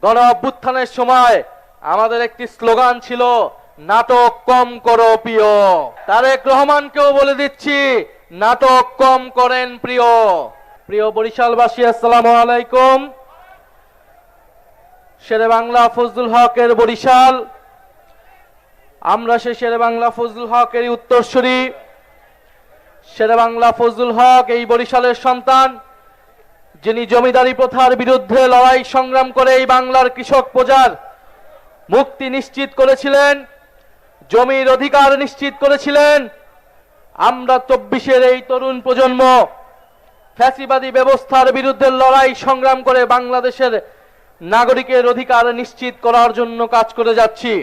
গণ অভ্যুত্থানের সময় আমাদের একটি স্লোগান ছিল, নাটক কম করো প্রিয়। তারেক রহমানকেও বলে দিচ্ছি, নাটক কম করেন প্রিয়। প্রিয় বরিশালবাসী, আসসালামু আলাইকুম। শেরে বাংলা ফজলুল হকের বরিশাল, আমরা সেই শেরে বাংলা ফজলুল হকের উত্তরসূরি। শেরে বাংলা ফজলুল হক এই বরিশালের সন্তান, যিনি জমিদারি প্রথার বিরুদ্ধে লড়াই সংগ্রাম করে এই বাংলার কৃষক প্রজার মুক্তি নিশ্চিত করেছিলেন, জমির অধিকার নিশ্চিত করেছিলেন। আমরা 24-এর এই তরুণ প্রজন্ম ফ্যাসিবাদী ব্যবস্থার বিরুদ্ধে লড়াই সংগ্রাম করে বাংলাদেশের নাগরিকের অধিকার নিশ্চিত করার জন্য কাজ করে যাচ্ছি।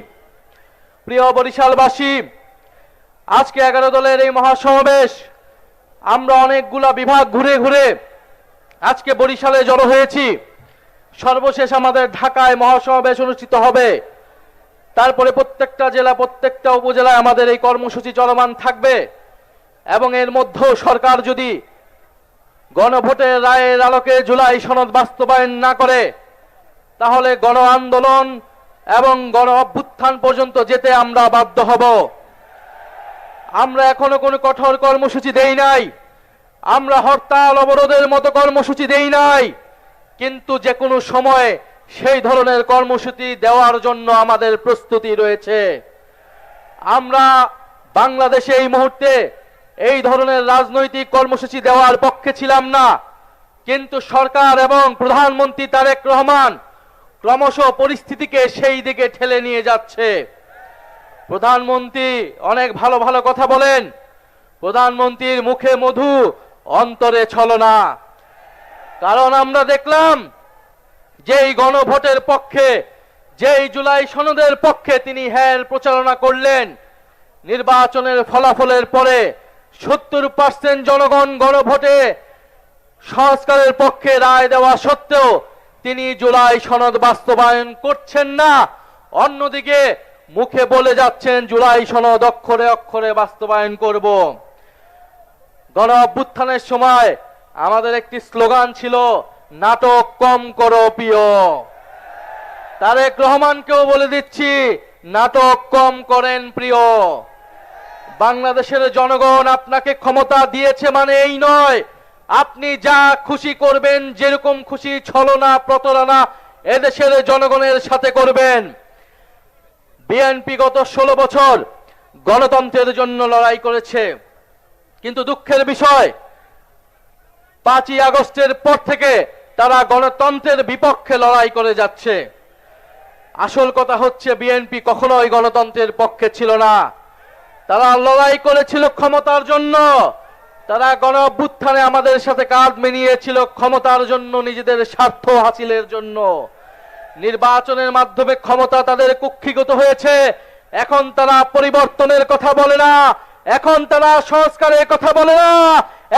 প্রিয় বরিশালবাসী, আজকে 11 দলের এই মহাসমাবেশ, আমরা অনেকগুলা বিভাগ ঘুরে ঘুরে আজকে বরিশালে জড়ো হয়েছি। সর্বশেষ আমাদের ঢাকায় মহাসমাবেশ অনুষ্ঠিত হবে, তারপরে প্রত্যেকটা জেলা, প্রত্যেকটা উপজেলায় আমাদের এই কর্মসূচি চলমান থাকবে। এবং এর মধ্যেও সরকার যদি গণভোটের রায়ের আলোকে জুলাই সনদ বাস্তবায়ন না করে, তাহলে গণ আন্দোলন এবং গণ অভ্যুত্থান পর্যন্ত যেতে আমরা বাধ্য হব। আমরা এখনো কোনো কঠোর কর্মসূচি দেই নাই, আমরা হরতাল অবরোধের মতো কর্মসূচি দেই নাই, কিন্তু যে কোনো সময়ে সেই ধরনের কর্মসূচি দেওয়ার জন্য আমাদের প্রস্তুতি রয়েছে। আমরা বাংলাদেশে এই মুহূর্তে এই ধরনের রাজনৈতিক কর্মসূচি দেওয়ার পক্ষে ছিলাম না, কিন্তু সরকার এবং প্রধানমন্ত্রী তারেক রহমান ক্রমশ পরিস্থিতিকে সেই দিকে ঠেলে নিয়ে যাচ্ছে। প্রধানমন্ত্রী অনেক ভালো ভালো কথা বলেন, প্রধানমন্ত্রীর মুখে মধু অন্তরে ছলনা। কারণ আমরা দেখলাম যেই গণভোটের পক্ষে, যেই জুলাই সনদের পক্ষে তিনি প্রচারণা করলেন, নির্বাচনের ফলাফলের পরে 70% জনগণ গণভোটে সংস্কারের পক্ষে রায় দেওয়া সত্ত্বেও তিনি জুলাই সনদ বাস্তবায়ন করছেন না। অন্যদিকে মুখে বলে যাচ্ছেন জুলাই সনদ অক্ষরে অক্ষরে বাস্তবায়ন করব। গণ অভ্যুত্থানের সময় আমাদের একটি স্লোগান ছিল, নাটক কম করো প্রিয়। তারেক রহমানকেও বলে দিচ্ছি, নাটক কম করেন প্রিয়। বাংলাদেশের জনগণ আপনাকে ক্ষমতা দিয়েছে মানে এই নয় আপনি যা খুশি করবেন, যেরকম খুশি ছলনা প্রতারণা এদেশের জনগণের সাথে করবেন। বিএনপি গত 16 বছর গণতন্ত্রের জন্য লড়াই করেছে, কিন্তু দুঃখের বিষয় 5ই আগস্টের পর থেকে তারা গণতন্ত্রের বিপক্ষে লড়াই করে যাচ্ছে। আসল কথা হচ্ছে, বিএনপি কখনোই গণতন্ত্রের পক্ষে ছিল না, তারা লড়াই করেছিল ক্ষমতার জন্য। তারা গণ অভ্যুত্থানে আমাদের সাথে কাঁধ মিলিয়েছিল ক্ষমতার জন্য, নিজেদের স্বার্থ হাসিলের জন্য। নির্বাচনের মাধ্যমে ক্ষমতা তাদের কুক্ষিগত হয়েছে। এখন তারা পরিবর্তনের কথা বলে না, এখন তারা সংস্কারের কথা বলে না,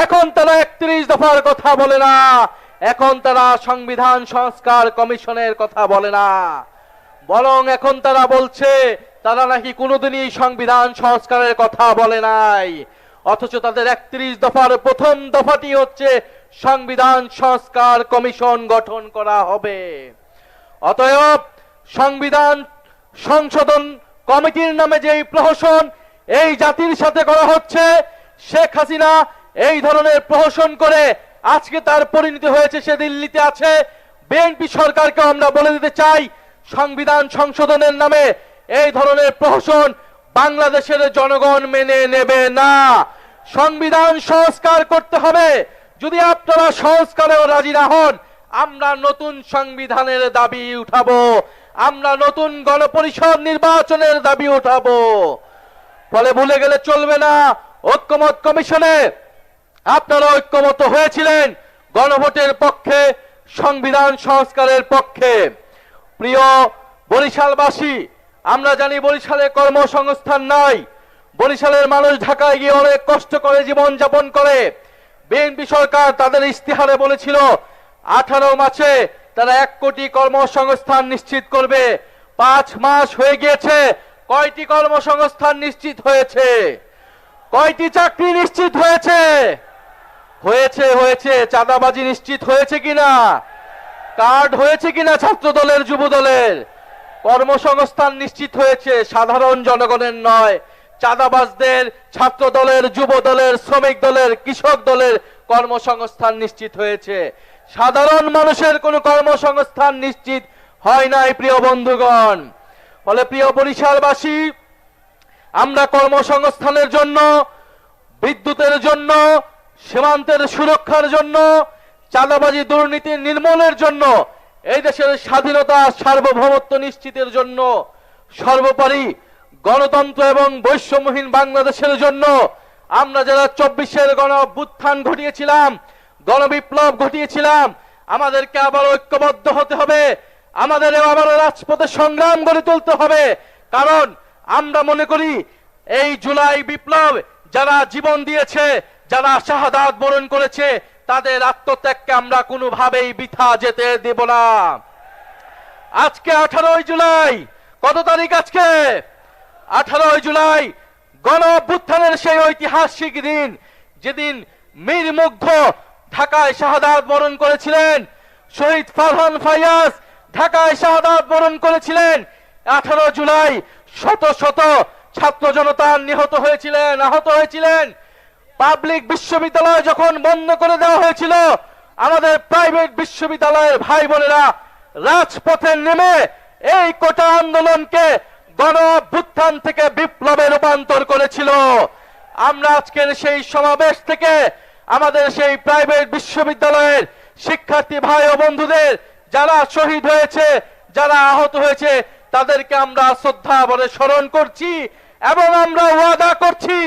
এখন তারা 31 দফার কথা বলে না, এখন তারা সংবিধান সংস্কার কমিশনের কথা বলে না, বরং এখন তারা বলছে তারা নাকি কোনোদিনই সংবিধান সংস্কারের কথা বলে নাই। অথচ তাদের 31 দফার প্রথম দফাটি হচ্ছে সংবিধান সংস্কার কমিশন গঠন করা হবে। অতএব সংবিধান সংশোধন কমিটির নামে যেই প্রহসন এই জাতির সাথে করা হচ্ছে, শেখ হাসিনা এই ধরনের প্রহসন করে আজকে তার পরিণতি হয়েছে সে দিল্লিতে আছে। বিএনপি সরকারকে আমরা বলে দিতে চাই, সংবিধান সংশোধনের নামে এই ধরনের প্রহসন বাংলাদেশের জনগণ মেনে নেবে না। সংবিধান সংস্কার করতে হবে। যদি আপনারা সংস্কারেও রাজি না হন, আমরা নতুন সংবিধানের দাবি উঠাবো, আমরা নতুন গণপরিষদ নির্বাচনের দাবি উঠাবো। ফলে ভুলে গেলে চলবে না, ঐক্যমত কমিশনে আপনারা ঐক্যমত হয়েছিলেন গণভোটের পক্ষে, সংবিধান সংস্কারের পক্ষে। প্রিয় বরিশালবাসী, আমরা জানি বরিশালে কর্মসংস্থান নাই, বরিশালের মানুষ ঢাকায় গিয়ে অনেক কষ্ট করে জীবন যাপন করে। বিএনপি সরকার তাদের ইস্তিহারে বলেছিল 18 মাসে তারা 1 কোটি কর্মসংস্থান নিশ্চিত করবে। 5 মাস হয়ে গিয়েছে, কয়টি কর্মসংস্থান নিশ্চিত হয়েছে? কয়টি চাকরি নিশ্চিত হয়েছে? হয়েছে চাঁদাবাজি নিশ্চিত হয়েছে কিনা? কার্ড হয়েছে কিনা ছাত্র দলের যুব দলের? কর্মসংস্থান নিশ্চিত হয়েছে, সাধারণ জনগণের নয়, চাঁদাবাজদের, ছাত্র দলের, যুব দলের, শ্রমিক দলের, কৃষক দলের কর্মসংস্থান নিশ্চিত হয়েছে। সাধারণ মানুষের কোনো কর্মসংস্থান নিশ্চিত হয় নাই প্রিয় বন্ধুগণ। ফলে প্রিয় বরিশালবাসী, আমরা কর্মসংস্থানের জন্য, বিদ্যুতের জন্য, সীমান্তের সুরক্ষার জন্য, চাঁদাবাজি দুর্নীতি নির্মূলের জন্য, এই দেশের স্বাধীনতা সার্বভৌমত্ব নিশ্চিতের জন্য, সর্বোপরি গণতন্ত্র এবং বৈষম্যহীন বাংলাদেশের জন্য আমরা যারা 24-এর গণ অভ্যুত্থান ঘটিয়েছিলাম, গণবিপ্লব ঘটিয়েছিলাম, আমাদেরকে আবার ঐক্যবদ্ধ হতে হবে, আমাদের আবার রাজপথে সংগ্রাম গড়ে তুলতে হবে। কারণ আমরা মনে করি এই জুলাই বিপ্লব যারা জীবন দিয়েছে, যারা শাহাদাত বরণ করেছে, তাদের আত্মত্যাগকে আমরা কোনোভাবেই বৃথা যেতে দেব না। আজকে 18 জুলাই, কত তারিখ আজকে? 18 জুলাই গণ অভ্যুত্থানের সেই ঐতিহাসিক দিন, যেদিন মীর মুগ্ধ ঢাকায় শাহাদাত বরণ করেছিলেন, শহীদ ফারহান ফায়াজ ঢাকায় শাহাদাত বরণ করেছিলেন। 18 জুলাই শত শত ছাত্র জনতা নিহত হয়েছিলেন, আহত হয়েছিলেন। পাবলিক বিশ্ববিদ্যালয় যখন বন্ধ করে দেওয়া হয়েছিল, আমাদের প্রাইভেট বিশ্ববিদ্যালয়ের ভাই বোনেরা রাজপথে নেমে এই কোটা আন্দোলনকে গণ অভ্যুত্থান থেকে বিপ্লবে রূপান্তর করেছিল। আমরা আজকের সেই সমাবেশ থেকে আমাদের সেই প্রাইভেট বিশ্ববিদ্যালয়ের শিক্ষার্থী ভাই ও বন্ধুদের যারা শহীদ হয়েছে, যারা আহত হয়েছে, তাদেরকে আমরা শ্রদ্ধা ভরে স্মরণ করছি এবং আমরা ওয়াদা করছি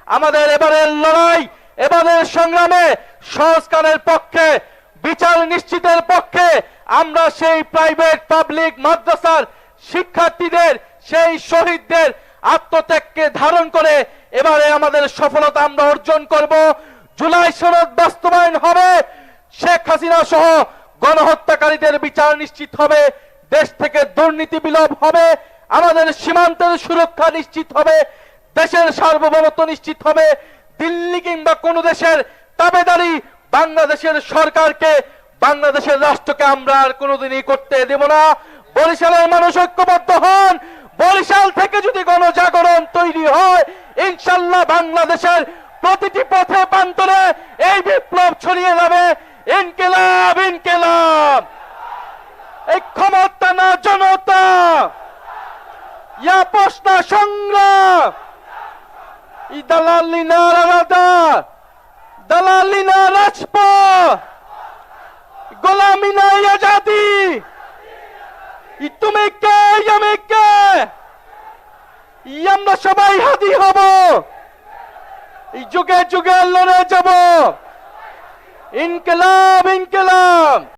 আমাদের এবারের লড়াই, এবারের সংগ্রামে সংস্কারের পক্ষে, বিচার নিশ্চিতের পক্ষে আমরা সেই প্রাইভেট পাবলিক মাদ্রাসার শিক্ষার্থীদের, সেই শহীদদের আত্মত্যাগকে ধারণ করে এবারে আমাদের সফলতা আমরা অর্জন করব। জুলাই সনদ বাস্তবায়ন হবে, শেখ হাসিনা সহ গণহত্যাকারীদের বিচার নিশ্চিত হবে, দেশ থেকে দুর্নীতি বিলোপ হবে, আমাদের সীমান্তের সুরক্ষা নিশ্চিত হবে, দেশের সার্বভৌমত্ব নিশ্চিত হবে। দিল্লি কিংবা কোন দেশের তাবেদারি বাংলাদেশের সরকারকে, বাংলাদেশের রাষ্ট্রকে আমরা আর কোনোদিনই করতে দেব না। বরিশালের মানুষ ঐক্যবদ্ধ হন। বরিশাল থেকে যদি গণজাগরণ তৈরি হয়, ইনশাল্লাহ বাংলাদেশের প্রতিটি পথে প্রান্তরে এই বিপ্লব ছড়িয়ে যাবে। ইনকিলাব, ইনকিলাব, এই ক্ষমতা না জনতা, ইয়া প্রশ্ন সংগ্রাম, ই দালালি না রাজা, দালালি না রাজপথ, গোলামি না আজাদি, ই তুমি কে, আমি কে, আমরা সবাই হাদি হব, এই যুগে যুগে লড়ে যাব। ইনকিলাব, ইনকিলাব।